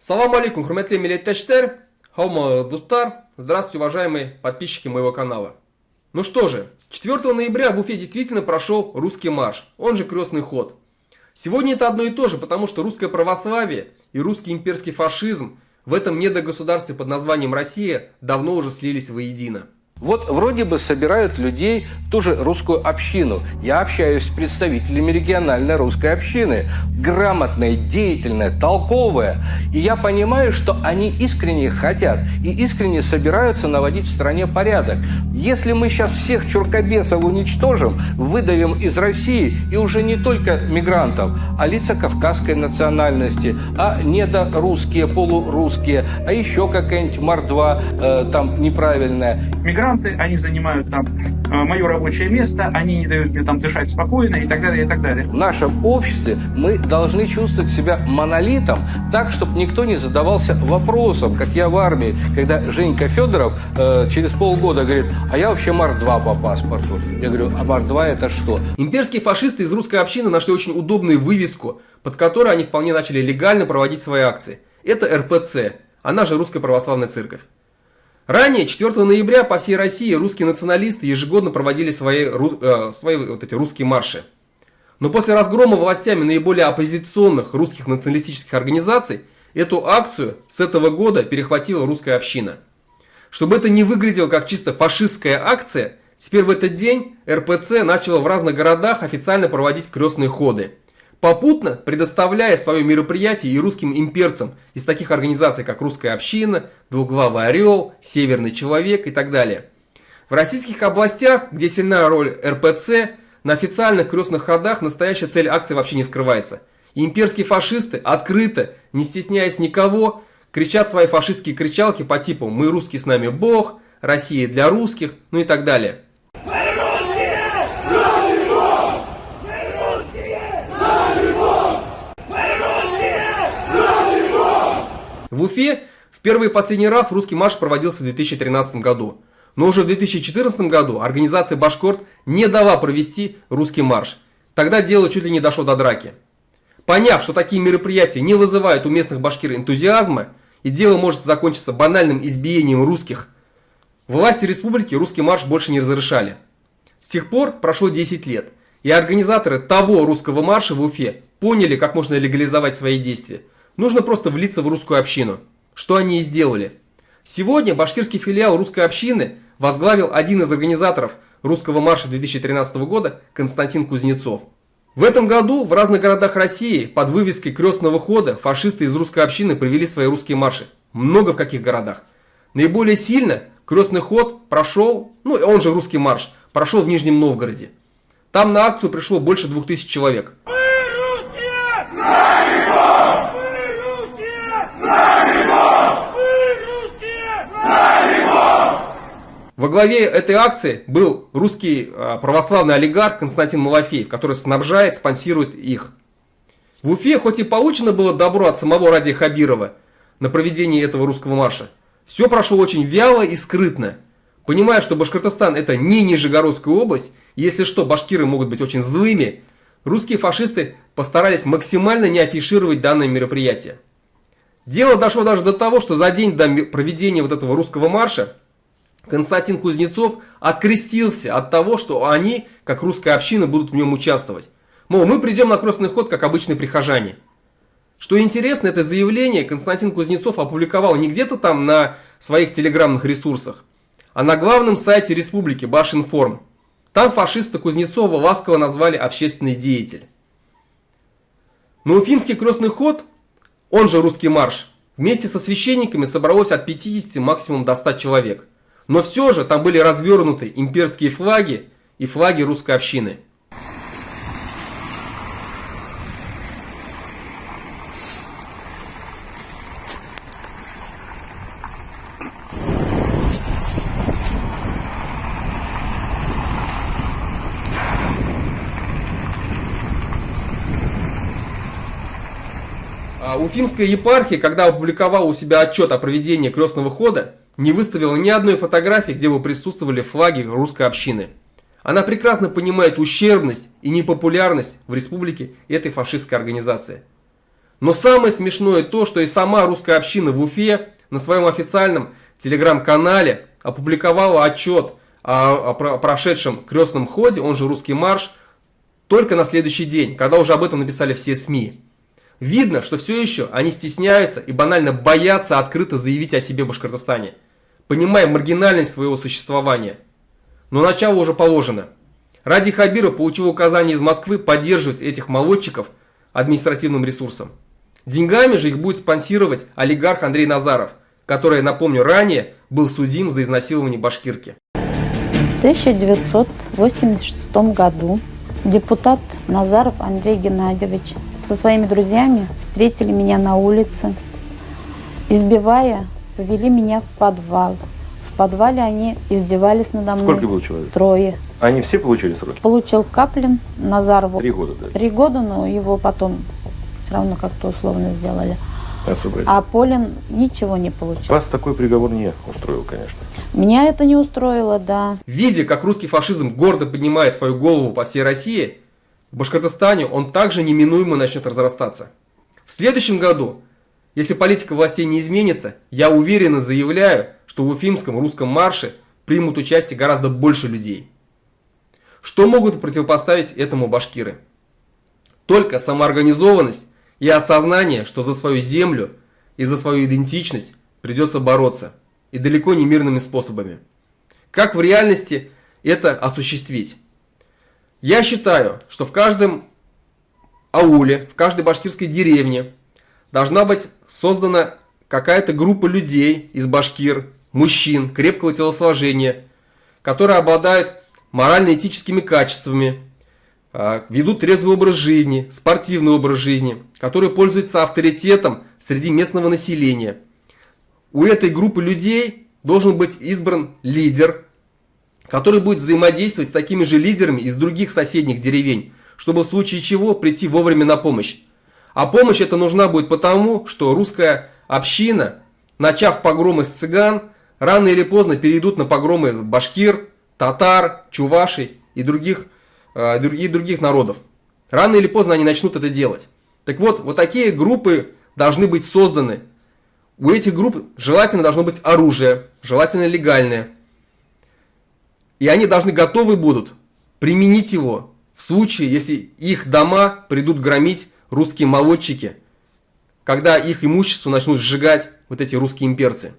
Салам алейкум, хурматле милләттәштәр, хаума дуттар, здравствуйте, уважаемые подписчики моего канала. Ну что же, 4 ноября в Уфе действительно прошел русский марш, он же крестный ход. Сегодня это одно и то же, потому что русское православие и русский имперский фашизм в этом недогосударстве под названием Россия давно уже слились воедино. Вот вроде бы собирают людей в ту же русскую общину. Я общаюсь с представителями региональной русской общины. Грамотная, деятельная, толковая. И я понимаю, что они искренне хотят и искренне собираются наводить в стране порядок. Если мы сейчас всех чуркобесов уничтожим, выдавим из России, и уже не только мигрантов, а лица кавказской национальности, а недорусские, полурусские, а еще какая-нибудь мордва там неправильная. Мигранты, они занимают там мое рабочее место, они не дают мне там дышать спокойно и так далее, и так далее. В нашем обществе мы должны чувствовать себя монолитом, так, чтобы никто не задавался вопросом, как я в армии, когда Женька Федоров через полгода говорит, а я вообще мордва по паспорту. Я говорю, а мордва это что? Имперские фашисты из русской общины нашли очень удобную вывеску, под которой они вполне начали легально проводить свои акции. Это РПЦ, она же Русская Православная Церковь. Ранее, 4 ноября, по всей России русские националисты ежегодно проводили свои вот эти русские марши. Но после разгрома властями наиболее оппозиционных русских националистических организаций, эту акцию с этого года перехватила русская община. Чтобы это не выглядело как чисто фашистская акция, теперь в этот день РПЦ начала в разных городах официально проводить крестные ходы, попутно предоставляя свое мероприятие и русским имперцам из таких организаций, как Русская община, Двуглавый орел, Северный человек и так далее. В российских областях, где сильна роль РПЦ, на официальных крестных ходах настоящая цель акции вообще не скрывается. И имперские фашисты открыто, не стесняясь никого, кричат свои фашистские кричалки по типу «Мы русские, с нами Бог», «Россия для русских», ну и так далее. В Уфе в первый и последний раз русский марш проводился в 2013 году. Но уже в 2014 году организация «Башкорт» не дала провести русский марш. Тогда дело чуть ли не дошло до драки. Поняв, что такие мероприятия не вызывают у местных башкир энтузиазма, и дело может закончиться банальным избиением русских, власти республики русский марш больше не разрешали. С тех пор прошло 10 лет, и организаторы того русского марша в Уфе поняли, как можно легализовать свои действия. Нужно просто влиться в русскую общину, что они и сделали. Сегодня башкирский филиал русской общины возглавил один из организаторов русского марша 2013 года Константин Кузнецов. В этом году в разных городах России под вывеской крестного хода фашисты из русской общины провели свои русские марши. Много в каких городах. Наиболее сильно крестный ход прошел, он же русский марш, прошел в Нижнем Новгороде. Там на акцию пришло больше 2000 человек. Во главе этой акции был русский православный олигарх Константин Малафеев, который снабжает, спонсирует их. В Уфе хоть и получено было добро от самого Радия Хабирова на проведение этого русского марша, все прошло очень вяло и скрытно. Понимая, что Башкортостан это не Нижегородская область, и если что, башкиры могут быть очень злыми, русские фашисты постарались максимально не афишировать данное мероприятие. Дело дошло даже до того, что за день до проведения вот этого русского марша Константин Кузнецов открестился от того, что они, как русская община, будут в нем участвовать. Мол, мы придем на крестный ход, как обычные прихожане. Что интересно, это заявление Константин Кузнецов опубликовал не где-то там на своих телеграммных ресурсах, а на главном сайте республики Башинформ. Там фашиста Кузнецова ласково назвали общественный деятель. Но уфимский крестный ход, он же русский марш, вместе со священниками собралось от 50 максимум до 100 человек. Но все же там были развернуты имперские флаги и флаги русской общины. Уфимская епархия, когда опубликовала у себя отчет о проведении крестного хода, не выставила ни одной фотографии, где бы присутствовали флаги русской общины. Она прекрасно понимает ущербность и непопулярность в республике этой фашистской организации. Но самое смешное то, что и сама русская община в Уфе на своем официальном телеграм-канале опубликовала отчет о прошедшем крестном ходе, он же русский марш, только на следующий день, когда уже об этом написали все СМИ. Видно, что все еще они стесняются и банально боятся открыто заявить о себе в Башкортостане, понимая маргинальность своего существования. Но начало уже положено. Ради Хабиров получил указание из Москвы поддерживать этих молодчиков административным ресурсом. Деньгами же их будет спонсировать олигарх Андрей Назаров, который, напомню, ранее был судим за изнасилование башкирки. В 1986 году депутат Назаров Андрей Геннадьевич со своими друзьями встретили меня на улице, избивая, повели меня в подвал. В подвале они издевались надо мной. Сколько было человек? 3. Они все получили сроки? Получил Каплин, Назарову 3 года, да? 3 года, но его потом все равно как-то условно сделали. Освободили. А Полин ничего не получил. Вас такой приговор не устроил, конечно. Меня это не устроило, да. Видя, как русский фашизм гордо поднимает свою голову по всей России, в Башкортостане он также неминуемо начнет разрастаться. В следующем году, если политика властей не изменится, я уверенно заявляю, что в Уфимском русском марше примут участие гораздо больше людей. Что могут противопоставить этому башкиры? Только самоорганизованность и осознание, что за свою землю и за свою идентичность придется бороться, и далеко не мирными способами. Как в реальности это осуществить? Я считаю, что в каждом ауле, в каждой башкирской деревне должна быть создана какая-то группа людей из башкир, мужчин, крепкого телосложения, которые обладают морально-этическими качествами, ведут трезвый образ жизни, спортивный образ жизни, которые пользуются авторитетом среди местного населения. У этой группы людей должен быть избран лидер, который будет взаимодействовать с такими же лидерами из других соседних деревень, чтобы в случае чего прийти вовремя на помощь. А помощь эта нужна будет потому, что русская община, начав погромы с цыган, рано или поздно перейдут на погромы башкир, татар, чувашей и других народов. Рано или поздно они начнут это делать. Так вот такие группы должны быть созданы. У этих групп желательно должно быть оружие, желательно легальное. И они должны готовы будут применить его в случае, если их дома придут громить русские молодчики, когда их имущество начнут сжигать вот эти русские имперцы.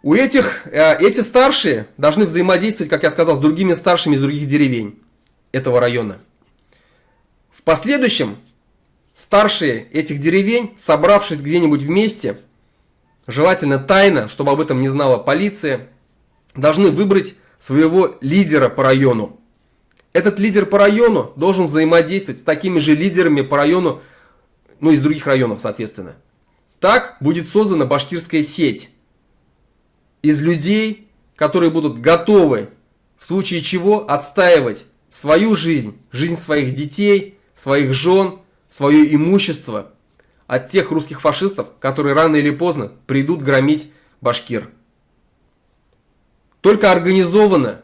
Эти старшие должны взаимодействовать, как я сказал, с другими старшими из других деревень этого района. В последующем старшие этих деревень, собравшись где-нибудь вместе, желательно тайно, чтобы об этом не знала полиция, должны выбрать своего лидера по району. Этот лидер по району должен взаимодействовать с такими же лидерами по району, из других районов, соответственно. Так будет создана башкирская сеть из людей, которые будут готовы в случае чего отстаивать свою жизнь, жизнь своих детей, своих жен, свое имущество от тех русских фашистов, которые рано или поздно придут громить башкир. Только организованно,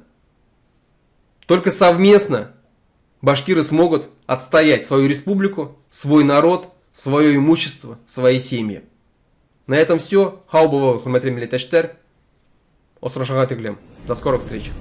только совместно башкиры смогут отстоять свою республику, свой народ, свое имущество, свои семьи. На этом все. Хау было, хурматли милләттәшләр. До скорых встреч.